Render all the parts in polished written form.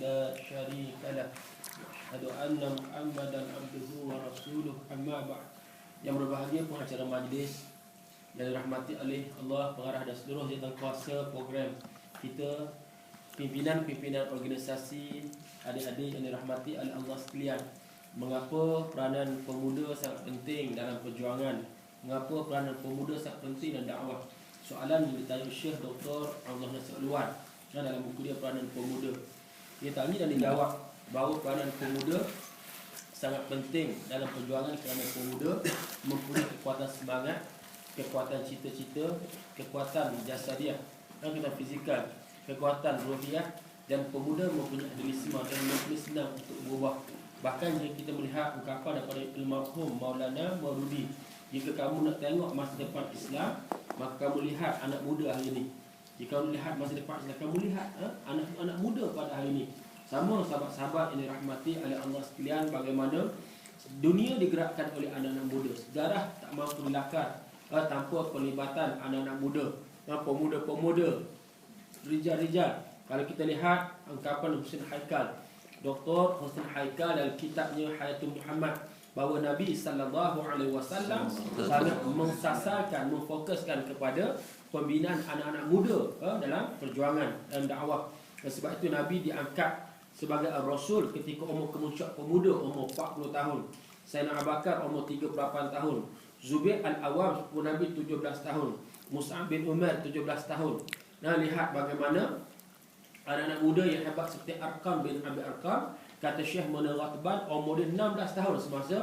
لا شريك له أشهد أن محمدا عبده ورسوله أما بعد. Yang berbahagia pengacara majlis yang dirahmati oleh Allah, pengarah dan seluruh jawatankuasa program kita, pimpinan-pimpinan organisasi, adik-adik yang dirahmati oleh Allah sekalian. Mengapa peranan pemuda sangat penting dalam perjuangan? Mengapa peranan pemuda sangat penting dalam dakwah? Soalan yang ditanya Syekh Dr. Abdullah Nasir Luar dalam buku dia Peranan Pemuda. Dia tanya dan dijawab bahawa peranan pemuda sangat penting dalam perjuangan kerana pemuda mempunyai kekuatan semangat, kekuatan cita-cita, kekuatan jasadiah dan kekuatan fizikal, kekuatan ruhiah, dan pemuda mempunyai adalisme dan mempunyai senang untuk berubah. Bahkan jika kita melihat ungkapan daripada Almarhum Maulana Maududi, jika kamu nak tengok masa depan Islam, maka kamu lihat anak muda hari ini. Jika kamu lihat masa depan Islam, kamu lihat anak muda pada hari ini. Sama sahabat-sahabat yang dirahmati oleh Allah sekalian, bagaimana dunia digerakkan oleh anak-anak muda. Sejarah tak mampu dilakar tanpa pelibatan anak-anak muda, pemuda-pemuda, rijal-rijal. Kalau kita lihat ungkapan Husain Haikal, Dr. Husain Haikal dalam kitabnya Hayatul Muhammad, bahawa Nabi SAW sangat mensasarkan, memfokuskan kepada pembinaan anak-anak muda dalam perjuangan dan dakwah. Dan sebab itu Nabi diangkat sebagai Rasul ketika umur kemuncak pemuda, umur 40 tahun. Sayyidina Abu Bakar umur 38 tahun. Zubair Al-Awwam sepupu Nabi 17 tahun. Mus'ab bin Umar 17 tahun. Nah, lihat bagaimana anak-anak muda yang hebat seperti Arqam bin Abi Arqam, kata Syekh Munir Ratban, umur dia 16 tahun semasa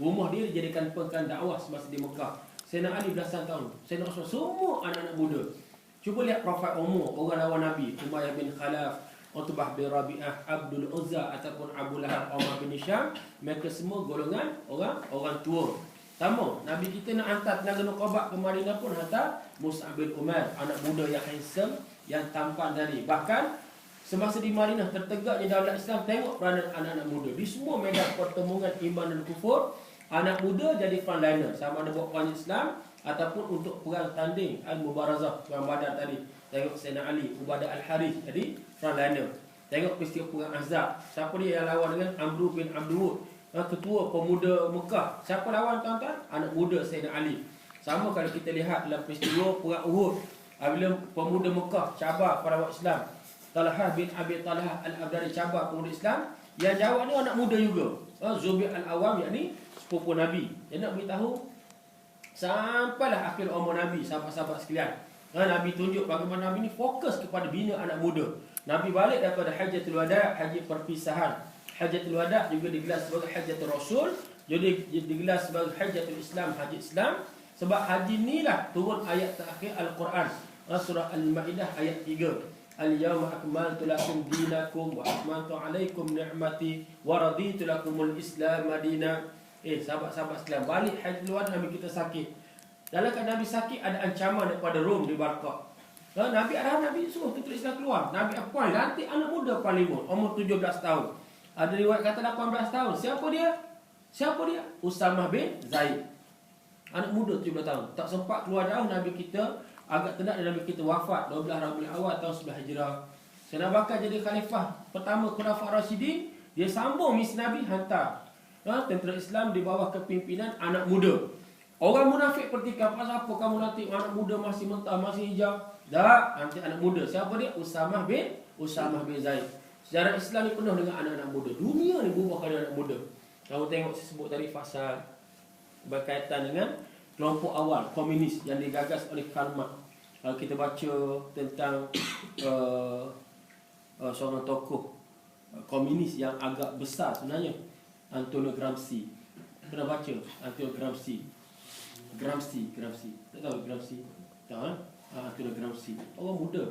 rumah dia dijadikan pekan dakwah semasa di Mekah. Sayyidina Ali belasan tahun. Sayyidina Osman, semua anak-anak muda. Cuba lihat profil umur orang lawan Nabi, Umayyah bin Khalaf, Utbah bin Rabi'ah, Abdul Uzza ataupun Abu Lahab, Umar bin Hisham. Mereka semua golongan orang tua. Sama, Nabi kita nak hantar tenaga nuqabah ke Madinah pun hantar Mus'ab bin Umar, anak muda yang handsome, yang tampan tadi. Bahkan semasa di Madinah tertegaknya daulat Islam, tengok peranan anak-anak muda di semua medan pertemuan iman dan kufur. Anak muda jadi frontliner, sama ada buat perang Islam ataupun untuk perang tanding Al-Mubarazah, perang Badar tadi. Tengok Sayyidina Ali, Ubadah Al-Harith jadi frontliner. Tengok peristiwa perang Ahzab, siapa dia yang lawan dengan Amru bin Abdul, ketua pemuda Mekah. Siapa lawan tuan-tuan? Anak muda Sayyidina Ali. Sama kalau kita lihat dalam peristiwa perang Uhud, bila pemuda Mekah cabar para awak Islam, Talhah bin Abi Talhah Al-Abdari cabar pemuda Islam, yang jawab ni anak muda juga, Zubair Al-Awwam, yakni sepupu Nabi. Dia nak beritahu sampailah akhir umur Nabi, sahabat-sahabat sekalian. Nabi tunjuk bagaimana Nabi ni fokus kepada bina anak muda. Nabi balik daripada Hajjatul Wada', haji perpisahan. Hajjatul Wada' juga digelar sebagai Hajjatul Rasul, jadi digelar sebagai Hajjatul Islam, haji Islam. Sebab haji inilah turun ayat terakhir Al-Quran, surah Al-Ma'idah ayat 3. Al-yawma akmaltu lakum dinakum wa atmamtu alaikum ni'mati wa raditu lakumul Islam madina. Sahabat-sahabat sekalian, balik haji luar Nabi kita sakit. Dalam keadaan Nabi sakit, ada ancaman daripada Rom di Barqa. Nabi suruh tentera Islam keluar. Nabi appoint, nanti anak muda parlimen, umur 17 tahun. Ada riwayat kata 18 tahun. Siapa dia? Usamah bin Zaid. Anak muda 17 tahun. Tak sempat keluar jauh, Nabi kita agak tenat dan Nabi kita wafat 12 Rabiul Awal tahun 11 Hijrah. Sayyidina Abu Bakar jadi khalifah pertama Khulafa Rasyidin. Dia sambung misi Nabi, hantar tentera Islam di bawah kepimpinan anak muda. Orang munafik pertikam, apa kamu nanti anak muda masih mentah, masih hijau? Tak, nanti anak muda. Siapa dia? Usamah bin Zaid. Sejarah Islam ni penuh dengan anak-anak muda. Dunia ni berubah kerana anak muda. Kamu tengok saya sebut tadi pasal berkaitan dengan kelompok awal komunis yang digagas oleh Karl Marx. Kalau kita baca tentang seorang tokoh komunis yang agak besar sebenarnya, Antonio Gramsci. Pernah baca Antonio Gramsci? Gramsci. Tak tahu Gramsci? Tak, Antonio Gramsci. Orang muda.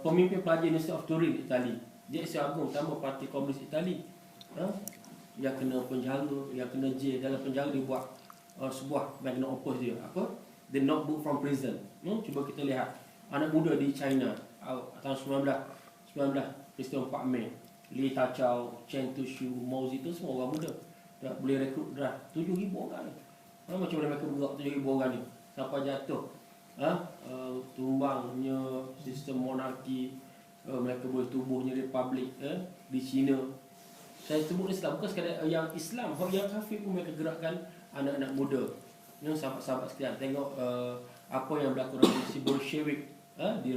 Pemimpin pelajar University of Turin, Itali. Dia Eksekutif Agung utama Parti Komunis Itali. Yang kena penjara, yang kena jail. Dalam penjara dia buat sebuah magnum opus dia. Apa? The Notebook from Prison. Cuba kita lihat. Anak muda di China. Tahun 19 peristiwa 4 Mei. Li Tachao, Chen Tushu, Mao Zedong, semua orang muda. Dah boleh rekrut dah 7,000 orang ni. Macam mana mereka bergerak 7,000 orang ni sampai jatuh tumbangnya sistem monarki, mereka boleh tubuhnya republik di China. Saya sebut Islam bukan sekadar yang Islam, yang kafir pun mereka gerakkan anak-anak muda. Sahabat-sahabat sekalian, tengok apa yang berlaku revolusi Bolshevik di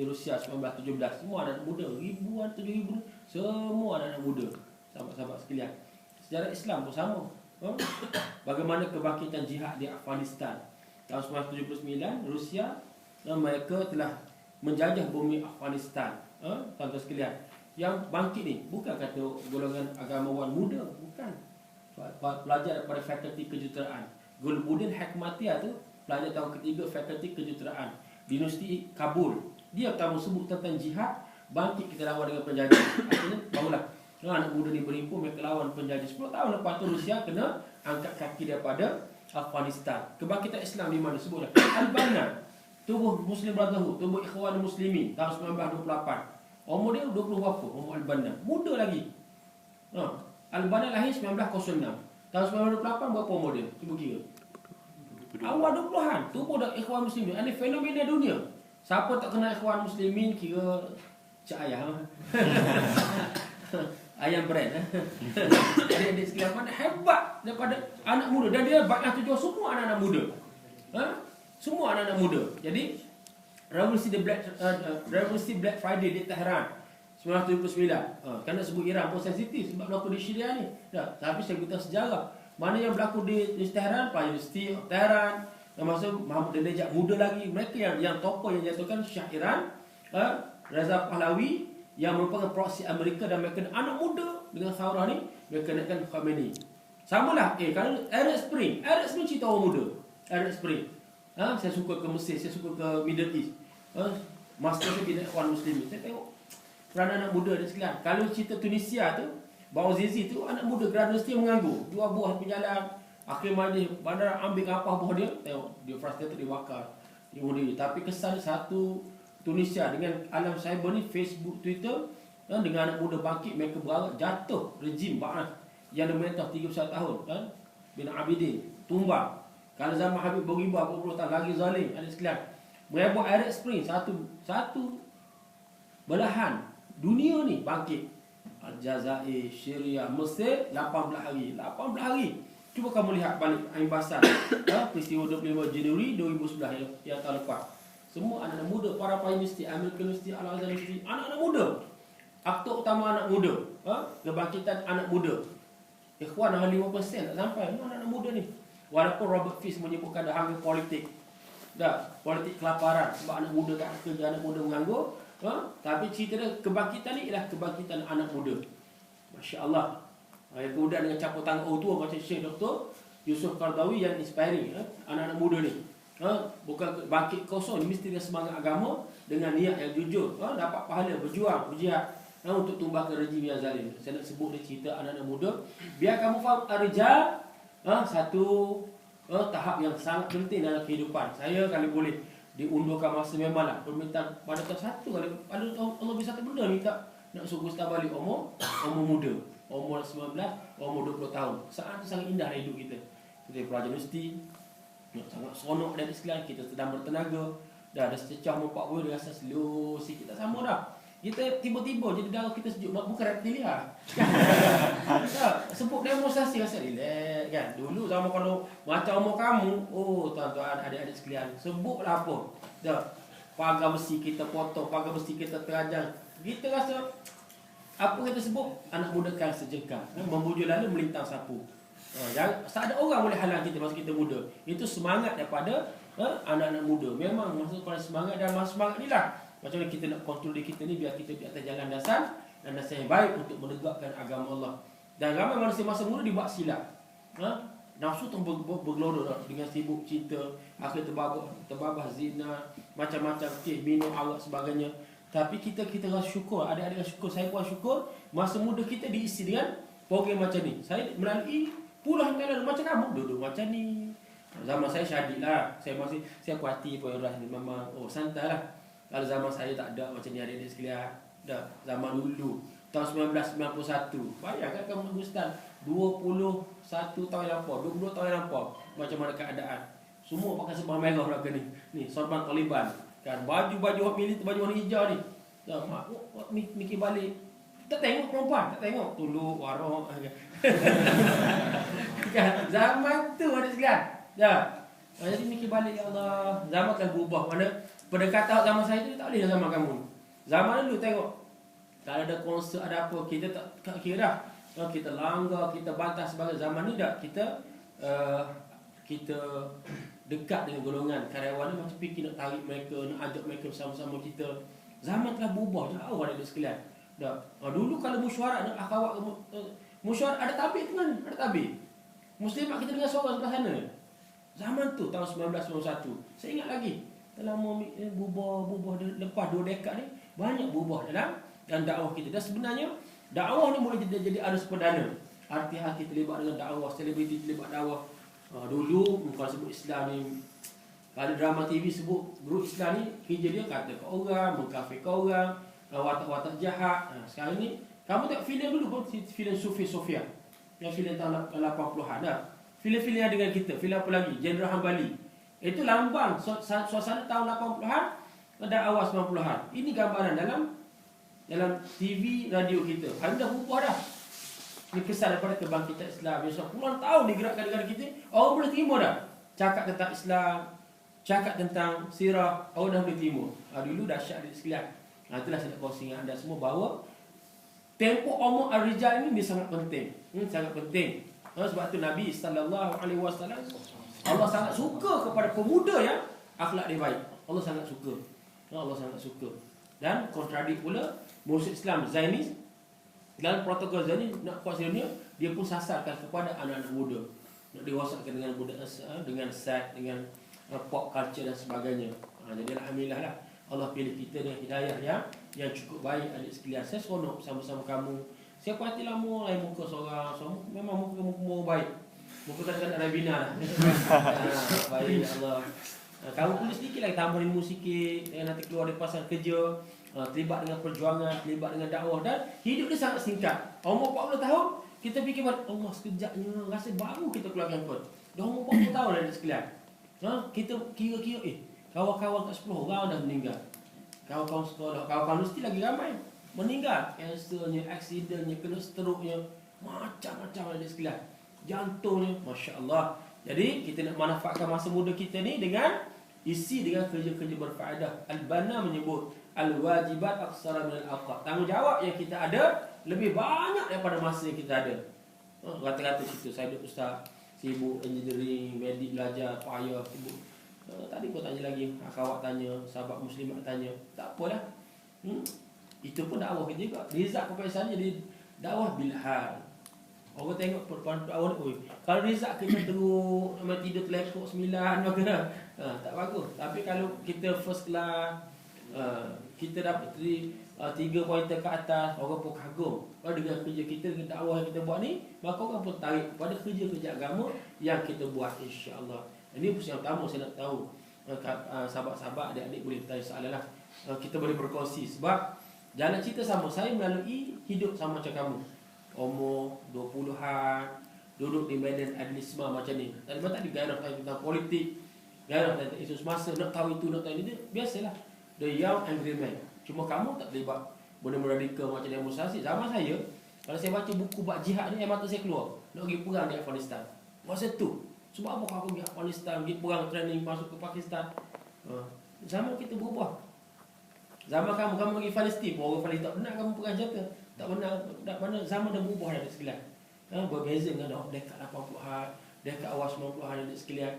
Rusia 1917. Semua anak-anak muda, ribuan, 7,000, semua anak-anak muda. Sahabat-sahabat sekalian, sejarah Islam pun sama. Bagaimana kebangkitan jihad di Afghanistan tahun 1979, Rusia mereka telah menjajah bumi Afghanistan. Tuan-tuan sekalian, yang bangkit ni bukan kata golongan agamawan muda, bukan. Pelajar daripada fakulti kejuruteraan. Gulbuddin Hikmatyar tu pelajar tahun ketiga fakulti kejuruteraan di Universiti Kabul. Dia pertama sebut tentang jihad, bangkit kita lawan dengan penjajah. Artinya barulah anak muda ni berhimpun, mereka lawan penjajah. 10 tahun lepas tu Rusia kena angkat kaki daripada Afghanistan. Kebangkitan Islam di mana sebutlah Al-Banna, tubuh Muslim Brotherhood, tubuh Ikhwan Muslimin tahun 1928. Umur dia 20 berapa? Umur Al-Banna muda lagi. Al-Banna lahir 1906. Tahun 1928 berapa umur dia? Cuba kira. Awal 20-an. Tubuh dah Ikhwan Muslimin. Ini fenomena dunia. Siapa tak kenal Ikhwan Muslimin kira cak ayam. Ayam brand. Adik-adik sekalian, mana hebat daripada anak muda. Dan dia banyak tujuan semua anak-anak muda. Semua anak-anak muda. Jadi revolusi Black Friday di Tehran 1979. Kerana sebut Iran pun sensitif sebab berlaku di Syria ni. Tapi saya beritahu sejarah. Mana yang berlaku di Tehran, Pak Universiti Tehran, termasuk Mahmudinejad muda lagi. Mereka yang tokoh yang jatuhkan Syah Iran, Reza Pahlavi, yang merupakan proksi Amerika, dan mereka anak muda dengan Saurah ni, mereka naikkan Khomeini. Samalah, kalau Arab Spring cerita orang muda. Arab Spring. Saya suka ke Mesir, saya suka ke Middle East. Masa saya bina Ikhwan Muslimin, saya tengok peranan anak muda dan sekalian. Kalau cerita Tunisia tu, Bouazizi tu anak muda graduasi menganggur, 2 buah penjalan. Akhir majlis bandar ambil kapal buah dia, tengok dia frustrated, dia bakar. Dia bunuh diri. Tapi kesan satu Tunisia dengan alam cyber ni, Facebook, Twitter, dengan anak muda bangkit, mereka berharap jatuh rejim Ba'ath yang memerintah 31 tahun bin Abidin, tumbang. Kalau zaman Habib Bourguiba 40 tahun lagi zalim, adik sekalian. Merebut Arab Spring, satu belahan dunia ni bangkit. Aljazair, Syria, Mesir 18 hari. 18 hari. Cuba kamu lihat balik imbasan peristiwa 25 Januari 2011 yang tahun lepas. Semua anak-anak muda, para universiti, American University, Al-Azhar University, anak-anak muda. Aktor utama anak muda, kebangkitan anak muda. Ikhwan hanya 5% tak sampai. Anak-anak muda ni. Walaupun Robert Fisk menyebutkan dah hampir politik. Politik kelaparan. Sebab anak muda tak kerja, anak muda menganggur. Tapi cerita dia, kebangkitan ni ialah kebangkitan anak muda. Masya Allah. Yang kemudian dengan campur tangan orang tua macam Syekh Dr. Yusuf Qaradawi yang inspiring. Anak-anak muda ni. Bukan bangkit kosong, mesti dengan semangat agama, dengan niat yang jujur, dapat pahala, berjuang, berjihad untuk tumbangkan rejim yang zalim. Saya nak sebut dia cerita anak-anak muda biar kamu faham ar-rijal, satu tahap yang sangat penting dalam kehidupan. Saya kalau boleh diundurkan masa, memanglah permintaan pada tahun satu kali Allah bisa satu benda minta nak suruh Ustaz balik umur muda, umur 19, umur 20 tahun. Saat sangat indah hidup kita. Kita pelajar universiti, sangat seronok dan sekalian, kita sedang bertenaga, dah ada sececah 40 dia rasa slow sikit, tak sama dah. Kita tiba-tiba jadi darah kita sejuk, bukan reptilia. Sebut demonstrasi rasa relax kan. Dulu zaman kalau macam umur kamu, tuan-tuan, adik-adik sekalian, sebutlah apa. Pagar besi kita potong, pagar besi kita terajang. Kita rasa apa kita sebut, anak muda kan sejengkal, membujur lalu melintang sapu. Tak ada orang boleh halang kita masa kita muda. Itu semangat daripada anak-anak muda. Memang masa pada semangat, dan masa semangat ni lah macam mana kita nak kontrol diri kita ni biar kita di atas jalan dasar dan dasar yang baik untuk menegakkan agama Allah. Dan ramai manusia masa muda dibuat silap. Nafsu tu bergelora dengan sibuk cinta, akhir terbabah zina, macam-macam minum arak sebagainya. Tapi kita rasa syukur, adik-adik rasa syukur, saya pun syukur masa muda kita diisi dengan program macam ni. Saya melalui puluhan kali macam kamu duduk macam ni. Zaman saya syadid lah, saya kuati pun orang ni memang santai lah. Kalau zaman saya tak ada macam ni adik-adik sekalian. Dah zaman dulu tahun 1991. Bayangkan kamu Ustaz 21 tahun yang lampau, 22 tahun yang lampau, macam mana keadaan. Semua pakai sebah merah belaka ni. Ni sorban Taliban. Kan baju-baju hak militer, baju warna hijau ni. Dah mikir balik. Tak tengok perempuan, tak tengok tulu warok. Kan zaman tu ada sekalian. Dah. Jadi mikir balik, ya Allah, zaman telah berubah. Mana pendekatan zaman saya tu tak boleh dah zaman kamu. Zaman dulu tengok, kalau ada konsert ada apa, kita tak kira dah. Kita langgar, kita bantah sebagai zaman ni dah. Kita dekat dengan golongan karyawan ni, macam fikir nak tarik mereka, nak ajak mereka bersama-sama kita. Zaman telah berubah, jauh ada sekalian. Dah. Dulu kalau mesyuarat nak akhwat, mesyuarat ada tabik tengah ni, ada tabik. Muslimat kita dengan seorang sebelah sana. Zaman tu tahun 1991. Saya ingat lagi. Dalam berubah lepas 2 dekad ni banyak berubah dalam dakwah kita. Dan sebenarnya dakwah ni boleh jadi arus perdana. Arti-arti terlibat dengan dakwah, selebriti terlibat dakwah. Dulu kalau sebut Islam ni, kalau drama TV sebut grup Islam ni, kerja dia kata ke orang, mengkafir ke orang, watak-watak jahat. Sekarang ni kamu tengok filem dulu pun, filem Sufi Sofia, yang filem tahun 80-an dah. Filem-filem yang dengan kita, filem apa lagi? Jenderal Hambali. Itu lambang suasana tahun 80-an dan awal 90-an. Ini gambaran dalam TV, radio kita. Hari dah berubah dah. Ini kesan daripada kebangkitan Islam yang sudah puluhan tahun digerakkan negara kita. Orang boleh terima dah. Cakap tentang Islam, cakap tentang sirah, orang dah boleh terima. Dulu dahsyat di sekalian. Itulah saya nak kongsi dengan anda semua bahawa tempoh umur Ar-Rijal ini sangat penting. Sangat penting. Sebab tu Nabi SAW, Allah sangat suka kepada pemuda yang akhlak dia baik. Allah sangat suka. Allah sangat suka. Dan kontradik pula musuh Islam Zionis, dalam protokol Zionis nak kuasai dunia, dia pun sasarkan kepada anak-anak muda. Nak diwasakkan dengan budak, dengan seks, dengan pop culture dan sebagainya. Jadi alhamdulillah lah, Allah pilih kita dengan hidayah yang cukup baik adik sekalian. Saya seronok bersama-sama kamu. Saya pati lama lain muka seorang. Memang muka baik. Muka kadang-kadang ada bina lah. Baik Allah. Kamu boleh sedikit lagi tambah ilmu sikit. Nanti keluar dari pasal kerja, terlibat dengan perjuangan, terlibat dengan dakwah. Dan hidup dia sangat singkat. Umur 40 tahun, kita fikir Allah sekejapnya, rasa baru kita keluarkan kot. Dah umur 40 tahun adik sekalian. Kita kira-kira kawan-kawan kat 10 orang dah meninggal. Kawan-kawan sekolah, kawan-kawan mesti lagi ramai meninggal. Kansernya, aksidennya, kena stroke-nya, macam-macam ada sekalian. Jantungnya, Masya Allah. Jadi kita nak manfaatkan masa muda kita ni dengan isi dengan kerja-kerja berfaedah. Al-Banna menyebut al-wajibat aksara minal awqat. Tanggungjawab yang kita ada lebih banyak daripada masa yang kita ada. Kata-kata situ, saya duduk ustaz, sibuk engineering, medik belajar, payah, sibuk. Tadi pun tanya lagi, akhwat tanya, sahabat muslimat tanya. Tak apalah. Itu pun dakwah kita juga. Rizak kepada sana jadi dakwah bilhal. Orang tengok perempuan awal ni, kalau rizak kita teruk, tidur terlekuk 9, maka tak bagus. Tapi kalau kita first class, kita dapat 3 pointer ke atas, orang pun kagum. Kalau dengan kerja kita, dengan dakwah yang kita buat ni, maka orang pun tarik pada kerja-kerja agama yang kita buat, insya-Allah. Ini yang pertama saya nak tahu. Sahabat-sahabat, adik-adik boleh bertanya soalan lah. Kita boleh berkongsi. Sebab jalan cerita sama, saya melalui hidup sama macam kamu. Umur 20-an, duduk di medan adlisma macam ni. Tadi tak digairah tentang politik, gairah tentang isu semasa, nak tahu itu, nak tahu ini. Biasalah. The young angry man. Cuma kamu tak terlibat benda radikal macam demonstrasi. Zaman saya, kalau saya baca buku bab jihad ni, mata saya keluar. Nak pergi perang di Afghanistan. Masa tu, sebab apa aku pergi Afghanistan, pergi perang training, masuk ke Pakistan. Zaman kita berubah. Zaman kamu pergi Palestin, orang Palestin tak benar kamu perang senjata. Tak benar, mana zaman dah berubah dah sekalian. Berbeza dengan dekad 80-an, dekad awal 90-an ada sekalian.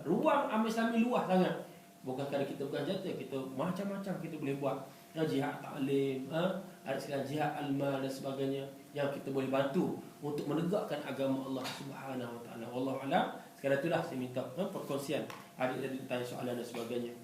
Ruang amal Islami luas sangat. Bukan kerana kita bukan senjata, kita macam-macam kita boleh buat. Jihad ta'lim, ada sekalian jihad al-mal dan sebagainya yang kita boleh bantu untuk menegakkan agama Allah Subhanahu Wa Taala. Wallahu a'lam. Sekarang itulah saya minta perkongsian. Adik-adik tanya soalan dan sebagainya.